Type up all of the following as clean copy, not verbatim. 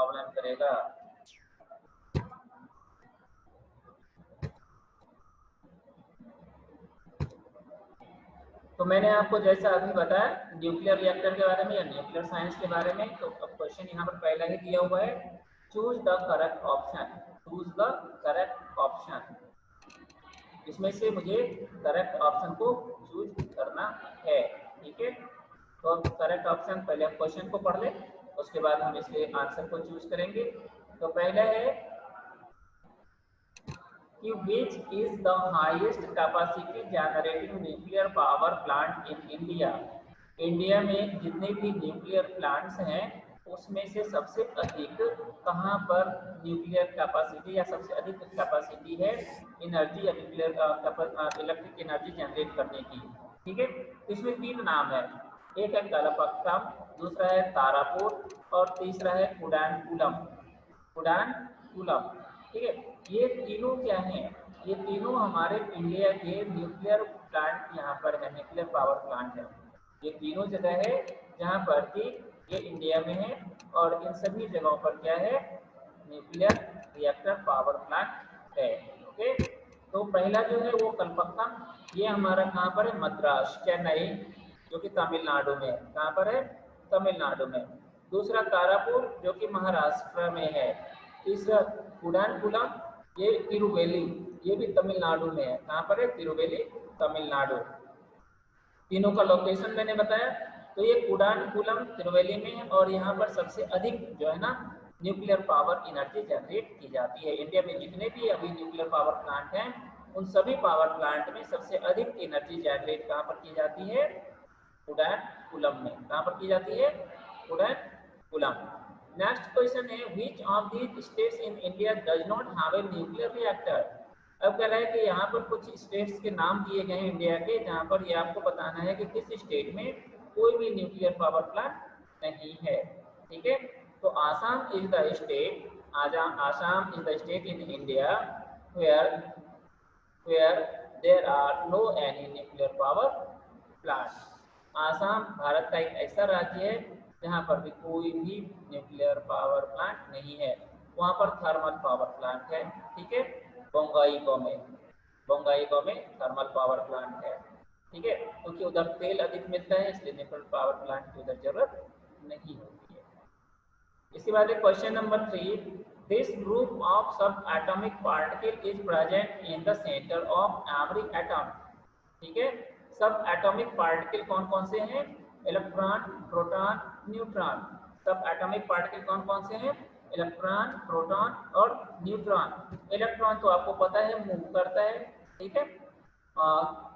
Problem करेगा। तो मैंने आपको जैसा अभी बताया न्यूक्लियर रिएक्टर के बारे में या न्यूक्लियर साइंस के बारे में, तो अब क्वेश्चन यहाँ पर पहला ही दिया हुआ है, choose the correct option, choose the correct option. इसमें से मुझे करेक्ट ऑप्शन को चूज करना है, ठीक है। तो अब करेक्ट ऑप्शन, पहले हम क्वेश्चन को पढ़ लें, उसके बाद हम इसके आंसर को चूज करेंगे। तो पहला है कि which is the highest capacity generating nuclear power plant in India। India में जितने भी न्यूक्लियर प्लांट्स हैं उसमें से सबसे अधिक कहाँ पर न्यूक्लियर कैपेसिटी या सबसे अधिक कैपेसिटी है एनर्जी या न्यूक्लियर इलेक्ट्रिक एनर्जी जनरेट करने की, ठीक है। इसमें 3 नाम है, एक है कलपक्कम, दूसरा है तारापुर और तीसरा है कुडानकुलम, कुडानकुलम, ठीक है। ये तीनों क्या हैं, ये तीनों हमारे इंडिया के न्यूक्लियर प्लांट यहाँ पर है, न्यूक्लियर पावर प्लांट है। ये तीनों जगह है जहाँ पर कि ये इंडिया में है और इन सभी जगहों पर क्या है, न्यूक्लियर रिएक्टर पावर प्लांट है, ओके। तो पहला जो है वो कलपक्कम, ये हमारा कहाँ पर है, मद्रास, चेन्नई, जो कि तमिलनाडु में, कहाँ पर है, तमिलनाडु में। दूसरा तारापुर जो कि महाराष्ट्र में है। तीसरा कुडानकुलम, ये तिरुवेली, ये भी तमिलनाडु में है, कहाँ पर है, तिरुवेली, तमिलनाडु। तीनों का लोकेशन मैंने बताया। तो ये कुडानकुलम तिरुवेली में है और यहाँ पर सबसे अधिक जो है ना न्यूक्लियर पावर एनर्जी जनरेट की जाती है। इंडिया में जितने भी अभी न्यूक्लियर पावर प्लांट हैं उन सभी पावर प्लांट में सबसे अधिक एनर्जी जनरेट कहाँ पर की जाती है, कुडानकुलम में। कहाँ पर की जाती है, कुडानकुलम। नेक्स्ट क्वेश्चन है which of these states in India does not have a nuclear reactor. अब कह रहा है कि यहाँ पर कुछ स्टेट्स के नाम दिए गए हैं इंडिया के, जहाँ पर ये आपको बताना है कि किस स्टेट में कोई भी न्यूक्लियर पावर प्लांट नहीं है, ठीक है। तो Assam is the state, Assam is the state in India where there are no any nuclear power plant. Assam Bharat का एक ऐसा राज्य है जहाँ पर भी कोई भी न्यूक्लियर पावर प्लांट नहीं है, वहाँ पर थर्मल पावर प्लांट है, ठीक है। बोंगाईगांव में थर्मल पावर प्लांट है, ठीक है, क्योंकि उधर तेल अधिक मिलता है इसलिए न्यूक्लियर पावर प्लांट की उधर जरूरत नहीं होती है। इसके बाद question number 3, this group of subatomic particle is present in the centre of every atom, ठीक है। सब एटॉमिक पार्टिकल कौन कौन से हैं, electron, proton, neutron. Subatomic particle कौन कौन से हैं, इलेक्ट्रॉन, प्रोटॉन और न्यूट्रॉन। इलेक्ट्रॉन तो आपको पता है मूव करता है, ठीक है,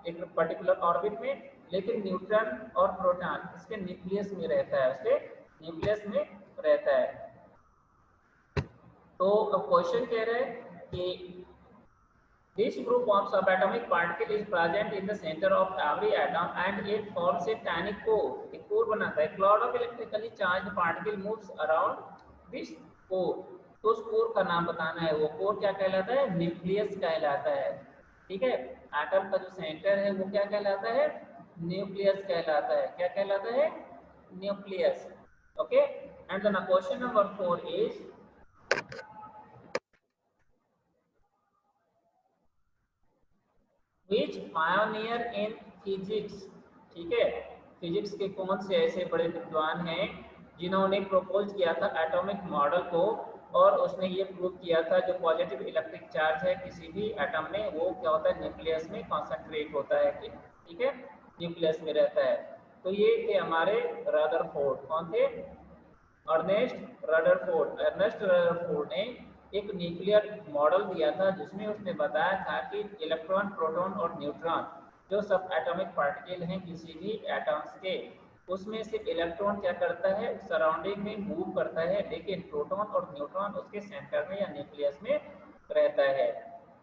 एक पर्टिकुलर ऑर्बिट में, लेकिन न्यूट्रॉन और प्रोटॉन इसके न्यूक्लियस में रहता है, उसके न्यूक्लियस में रहता है। तो अब क्वेश्चन कह रहे हैं कि this group of subatomic particle is present in the center of every atom and it forms a tiny core, एक core बनाता है। cloud of electrically charged particle moves around this core, तो उस core का नाम बताना है, वो core क्या कहलाता है, न्यूक्लियस कहलाता है, ठीक है। एटम का जो सेंटर है वो क्या कहलाता है, न्यूक्लियस कहलाता है, क्या कहलाता है, nucleus, okay. And the question number 4 is which pioneer in physics, ठीक है। फिजिक्स के कौन से ऐसे बड़े विद्वान हैं जिन्होंने प्रपोज किया था एटॉमिक मॉडल को और उसने ये प्रूव किया था जो पॉजिटिव इलेक्ट्रिक चार्ज है किसी भी एटम में वो क्या होता है, न्यूक्लियस में कॉन्सेंट्रेट होता है, ठीक है, न्यूक्लियस में रहता है। तो ये थे हमारे रदरफोर्ड, कौन थे, अर्नेस्ट रदरफोर्ड ने एक न्यूक्लियर मॉडल दिया था जिसमें उसने बताया था कि इलेक्ट्रॉन, प्रोटॉन और न्यूट्रॉन जो सब एटॉमिक पार्टिकल हैं किसी भी एटम्स के, उसमें से इलेक्ट्रॉन क्या करता है, सराउंडिंग में मूव करता है, लेकिन प्रोटॉन और न्यूट्रॉन उसके सेंटर में या न्यूक्लियस में रहता है,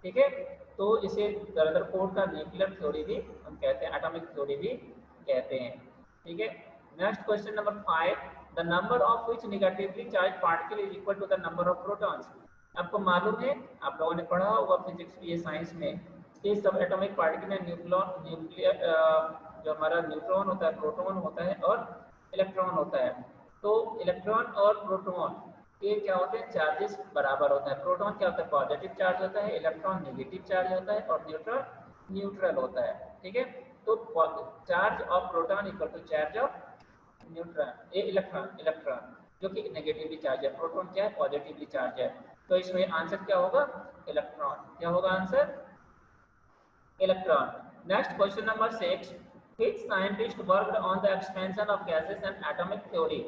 ठीक है। तो इसे रदरफोर्ड का न्यूक्लियर थ्योरी भी हम कहते हैं, एटॉमिक थ्योरी भी कहते हैं, ठीक है। Next question number 5, the number of which negatively charge particle is equal to the number of protons. आपको मालूम है, आप लोगों ने पढ़ा होगा फिजिक्स की साइंस में कि सब एटॉमिक पार्टिकल में न्यूक्लियर जो हमारा न्यूट्रॉन होता है, प्रोटॉन होता है और इलेक्ट्रॉन होता है। तो इलेक्ट्रॉन और प्रोटॉन ये क्या होते हैं, चार्जेस बराबर होता है। प्रोटॉन क्या होता है, पॉजिटिव चार्ज होता है, इलेक्ट्रॉन नेगेटिव चार्ज होता है, और न्यूट्रॉन न्यूट्रल होता है। ठीक है, तो charge of proton equal to charge of neutron, ये इलेक्ट्रॉन जो कि नेगेटिवली चार्ज है, प्रोटॉन क्या है, पॉजिटिवली चार्ज है। तो इसमें आंसर क्या होगा, इलेक्ट्रॉन। क्या होगा answer, electron. Next question number 6, which scientist worked on the expansion of gases and atomic theory,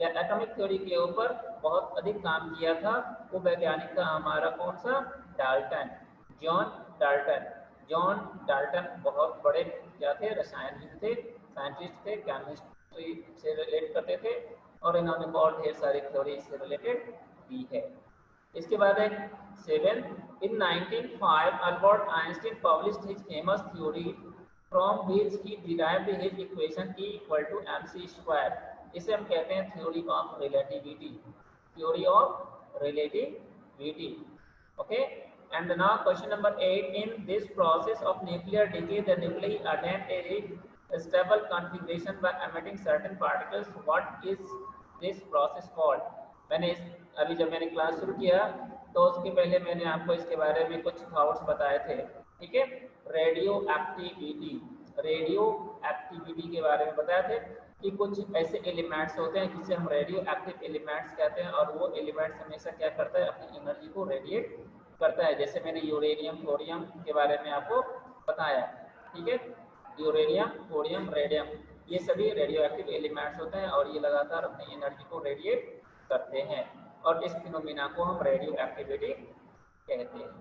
या एटॉमिक थ्योरी के ऊपर बहुत अधिक काम किया था, वो वैज्ञानिक था हमारा कौन सा, Dalton, John Dalton. John Dalton बहुत बड़े क्या थे, रसायनविद थे, साइंटिस्ट थे, केमिस्ट्री से रिलेट करते थे, और इन्होंने बहुत ढेर सारी थ्योरी से रिलेटेड दी है। इसके बाद है 7, in 1905 Albert Einstein published his famous theory from which he derived his equation E equal to mc square। इसे हम कहते हैं theory of relativity, theory of relativity. Okay, and now question number 8, in this process of nuclear decay the nuclei attain a stable configuration by emitting certain particles, what is this process called। मैंने अभी जब मैंने class शुरू किया तो उसके पहले मैंने आपको इसके बारे में कुछ थॉट्स बताए थे। ठीक है, रेडियो एक्टिविटी, रेडियो एक्टिविटी के बारे में बताए थे कि कुछ ऐसे एलिमेंट्स होते हैं जिसे हम रेडियो एक्टिव एलिमेंट्स कहते हैं, और वो एलिमेंट्स हमेशा क्या करता है, अपनी एनर्जी को रेडिएट करता है। जैसे मैंने यूरेनियम, थोरियम के बारे में आपको बताया। ठीक है, यूरेनियम, थोरियम, रेडियम, ये सभी रेडियो एक्टिव एलिमेंट्स होते हैं और ये लगातार अपनी एनर्जी को रेडिएट करते हैं, और इस फिनोमिना को हम रेडियो एक्टिविटी कहते हैं।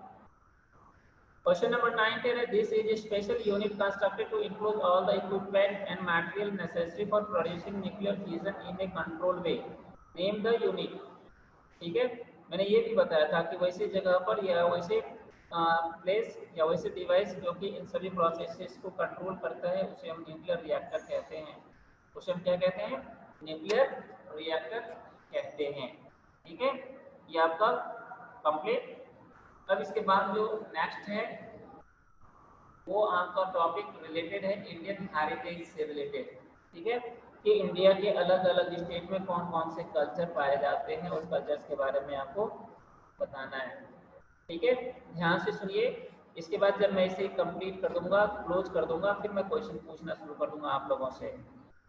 क्वेश्चन नंबर 9 कह रहे हैं, this is a special unit constructed to include all the equipment and material necessary for producing nuclear fusion in a control way, name the unit. ठीक है, मैंने ये भी बताया था कि वैसे जगह पर या वैसे प्लेस या वैसे डिवाइस जो कि इन सभी प्रोसेसेस को कंट्रोल करता है उसे हम न्यूक्लियर रिएक्टर कहते हैं। उसे हम क्या कहते हैं, न्यूक्लियर रिएक्टर कहते हैं। ठीक है, ये आपका कंप्लीट। अब इसके बाद जो नेक्स्ट है वो आपका टॉपिक रिलेटेड है इंडियन हेरिटेज से रिलेटेड। ठीक है, कि इंडिया के अलग अलग स्टेट में कौन कौन से कल्चर पाए जाते हैं, उस कल्चर्स के बारे में आपको बताना है। ठीक है, ध्यान से सुनिए। इसके बाद जब मैं इसे कंप्लीट कर दूंगा, क्लोज कर दूंगा, फिर मैं क्वेश्चन पूछना शुरू कर दूंगा आप लोगों से।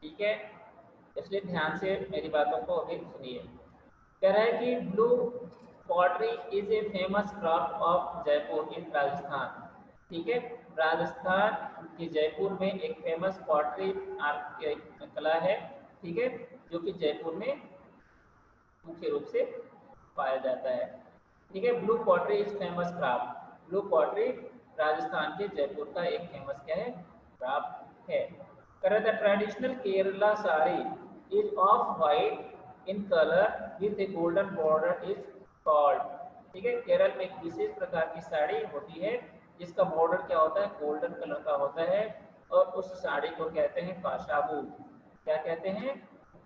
ठीक है, इसलिए ध्यान से मेरी बातों को अभी सुनिए। कह रहा है कि blue pottery is a famous craft of Jaipur in Rajasthan. ठीक है, राजस्थान के जयपुर में एक फेमस पॉटरी कला है। ठीक है, जो कि जयपुर में मुख्य रूप से पाया जाता है। ठीक है, blue pottery is famous craft. Blue pottery Rajasthan के जयपुर का एक फेमस क्या है, क्राफ्ट है। The traditional Kerala sari is of white in colour with A golden border is called. ठीक है, केरल में एक विशेष प्रकार की साड़ी होती है जिसका बॉर्डर क्या होता है, गोल्डन कलर का होता है, और उस साड़ी को कहते हैं काशाबू। क्या कहते हैं,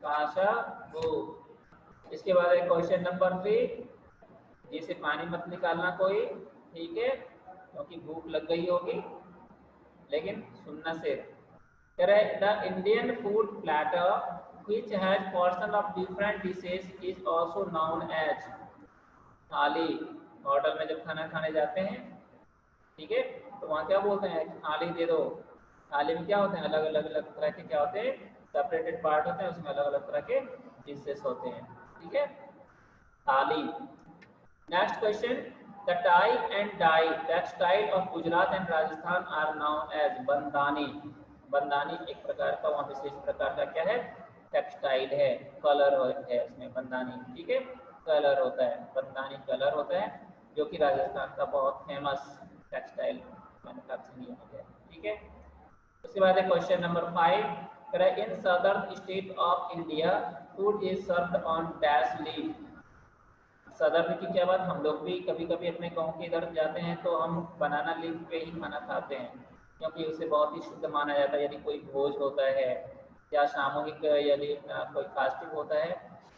काशाबू। इसके बाद है क्वेश्चन नंबर 3, जिसे पानी मत निकालना कोई, ठीक है, क्योंकि भूख लग गई होगी, लेकिन सुनना से। The Indian food platter which has portion of different dishes is also known as थाली। होटल में जब खाना खाने जाते हैं, ठीक है, तो वहाँ क्या बोलते हैं, थाली दे दो। थाली में क्या होते हैं, अलग अलग अलग तरह के क्या होते हैं, सेपरेटेड पार्ट होते हैं, उसमें अलग अलग तरह के डिशेस होते हैं। ठीक है, थाली। Next question, the tie and dye textile of Gujarat and Rajasthan are known as bandhani. Bandhani एक प्रकार का, वहाँ विशेष प्रकार का क्या है, टेक्सटाइल है, कलर है उसमें बंदानी। ठीक है, कलर होता है, बंदानी कलर होता है, जो कि राजस्थान का बहुत फेमस टेक्सटाइल मैन्युफैक्चरिंग यूनिट है। ठीक है, उसके बाद है question number 5, in southern state of India food is served on dash leaf. Southern की क्या बात, हम लोग भी कभी कभी अपने गाँव के इधर जाते हैं तो हम बनाना लीफ पे ही खाना खाते हैं, क्योंकि उसे बहुत ही शुद्ध माना जाता है। यदि कोई भोज होता है या सामूहिक यदि कोई फास्टिंग होता है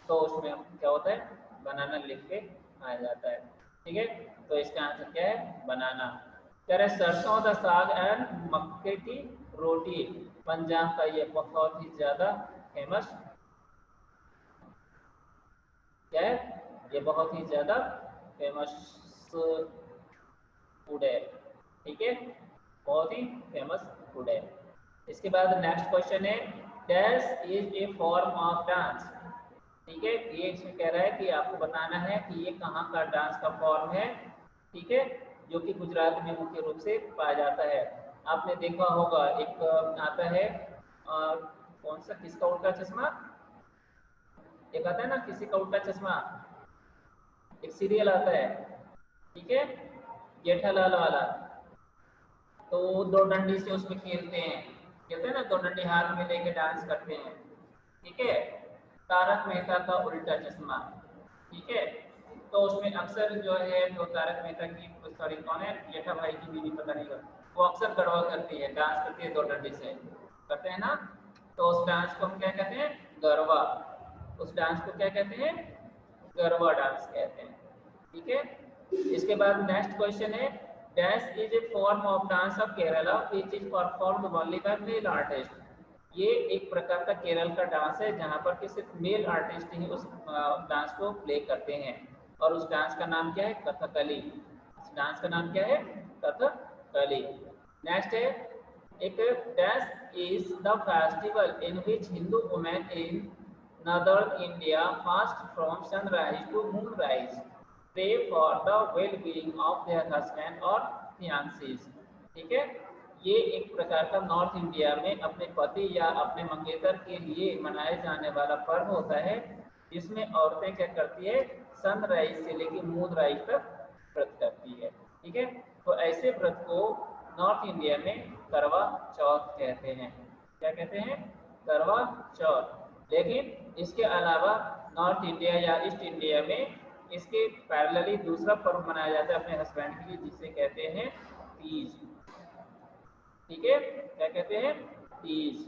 तो उसमें क्या होता है, बनाना लीफ पे खाया जाता है। ठीक है, तो इसका आंसर क्या है, बनाना। कह रहे सरसों द साग एंड मक्के की रोटी, पंजाब का ये बहुत ही ज्यादा फेमस क्या है, ये बहुत ही ज़्यादा फेमस फूड है, ठीक है, बहुत ही फेमस फूड है। इसके बाद नेक्स्ट क्वेश्चन है dash is a form of dance, ठीक है, ये इसमें कह रहा है कि आपको बताना है कि ये कहाँ का डांस का फॉर्म है, ठीक है, जो कि गुजरात में मुख्य रूप से पाया जाता है। आपने देखा होगा एक आता है कौन सा, किसका उल्टा चश्मा, एक आता है ना किसी का उल्टा चश्मा, एक सीरियल आता है, ठीक है, जेठालाल वाला, तो वो दो डंडी से उसमें खेलते हैं, कहते हैं ना दो डंडी हाथ में लेके डांस करते हैं, ठीक है, तारक मेहता का उल्टा चश्मा, ठीक है। तो उसमें अक्सर जो है जो तारक मेहता की, सॉरी कौन है, जेठा भाई की बीवी, पता नहीं, वो अक्सर गरबा करती है, डांस करती है दो डंडी से, करते हैं ना, तो उस डांस को हम क्या कहते हैं, गरबा, उस डांस को क्या कहते हैं, गरबा डांस कहते हैं, ठीक है। इसके बाद नेक्स्ट क्वेश्चन है dash is a form of dance of Kerala which is performed only by male artist, ये एक प्रकार का केरल का डांस है जहाँ पर कि सिर्फ मेल आर्टिस्ट ही उस डांस को प्ले करते हैं, और उस डांस का नाम क्या है, कथकली, इस डांस का नाम क्या है, कथकली। नेक्स्ट है एक dash is the festival in which Hindu women in northern India fast from sunrise to moonrise pray for the well being of their husband और फियांसीज, ठीक है, ये एक प्रकार का नॉर्थ इंडिया में अपने पति या अपने मंगेतर के लिए मनाए जाने वाला पर्व होता है, जिसमें औरतें क्या करती है, सनराइज से लेकर मूनराइज तक व्रत करती है, ठीक है। तो ऐसे व्रत को नॉर्थ इंडिया में करवा चौथ कहते हैं, क्या कहते हैं, करवा चौथ। लेकिन इसके अलावा नॉर्थ इंडिया या ईस्ट इंडिया में इसके पैरेलली दूसरा पर्व मनाया जाता है अपने हस्बैंड के लिए, जिसे कहते हैं तीज, ठीक है, क्या कहते हैं, तीज,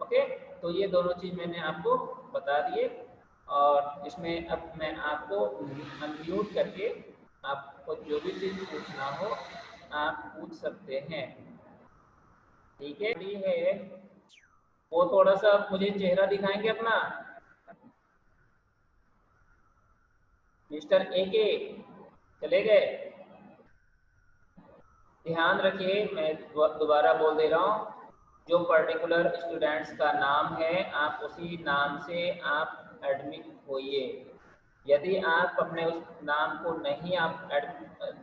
ओके। तो ये दोनों चीज मैंने आपको बता दिए, और इसमें अब मैं आपको अनम्यूट करके आपको जो भी चीज पूछना हो आप पूछ सकते हैं, ठीक है। वो थोड़ा सा मुझे चेहरा दिखाएंगे अपना, मिस्टर ए के चले गए, ध्यान रखिए मैं दोबारा बोल दे रहा हूँ, जो पर्टिकुलर स्टूडेंट्स का नाम है आप उसी नाम से आप एडमिट होइए, यदि आप अपने उस नाम को नहीं आप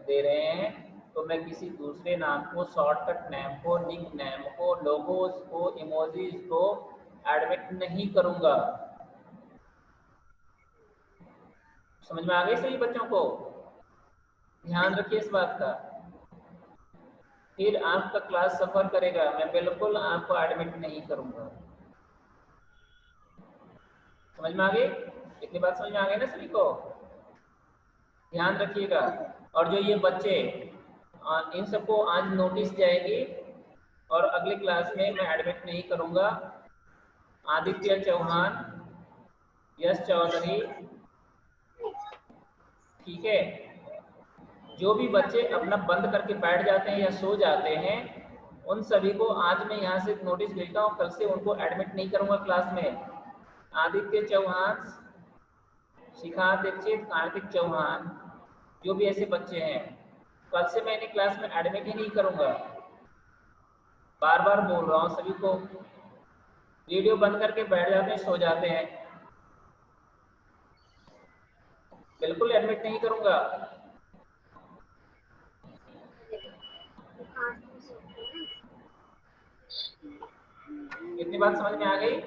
दे रहे हैं तो मैं किसी दूसरे नाम को, शॉर्टकट नेम को, निक नेम को, लोगोस को, इमोजीज को एडमिट नहीं करूँगा। समझ में आ गई सभी बच्चों को, ध्यान रखिए इस बात का, फिर आपका क्लास सफर करेगा, मैं बिल्कुल आपको एडमिट नहीं करूंगा। समझ में आ गई, इतनी बात समझ में आ गई ना सभी को, ध्यान रखिएगा। और जो ये बच्चे इन सबको आज नोटिस जाएगी और अगली क्लास में मैं एडमिट नहीं करूंगा। आदित्य चौहान, यश चौधरी, ठीक है, जो भी बच्चे अपना बंद करके बैठ जाते हैं या सो जाते हैं उन सभी को आज मैं यहाँ से नोटिस भेजता हूँ, कल से उनको एडमिट नहीं करूँगा क्लास में। आदित्य चौहान, शिखा दीक्षित, कार्तिक चौहान, जो भी ऐसे बच्चे हैं कल से मैं इन्हें क्लास में एडमिट ही नहीं करूँगा। बार बार बोल रहा हूँ सभी को, वीडियो बंद करके बैठ जाते हैं, सो जाते हैं, बिल्कुल एडमिट नहीं करूँगा। इतनी बात समझ में आ गई।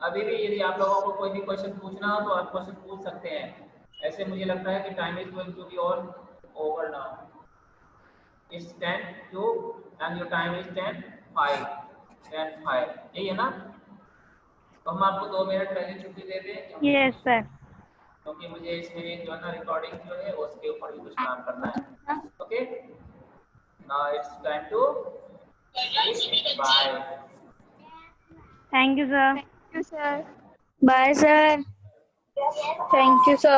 अभी भी यदि आप लोगों को कोई भी क्वेश्चन पूछना हो तो आप क्वेश्चन पूछ सकते हैं। ऐसे मुझे लगता है कि time is going to be all over now, it's 10:02 and your time is 10:05, 10:05, यही है ना। तो हम आपको 2 मिनट पहले छुट्टी दे दें। यस सर, क्योंकि मुझे इसमें जो है ना रिकॉर्डिंग जो है उसके ऊपर भी कुछ काम करना है। Okay, now it's time to bye. Thank you sir. Thank you, sir. Bye sir. Thank you, sir.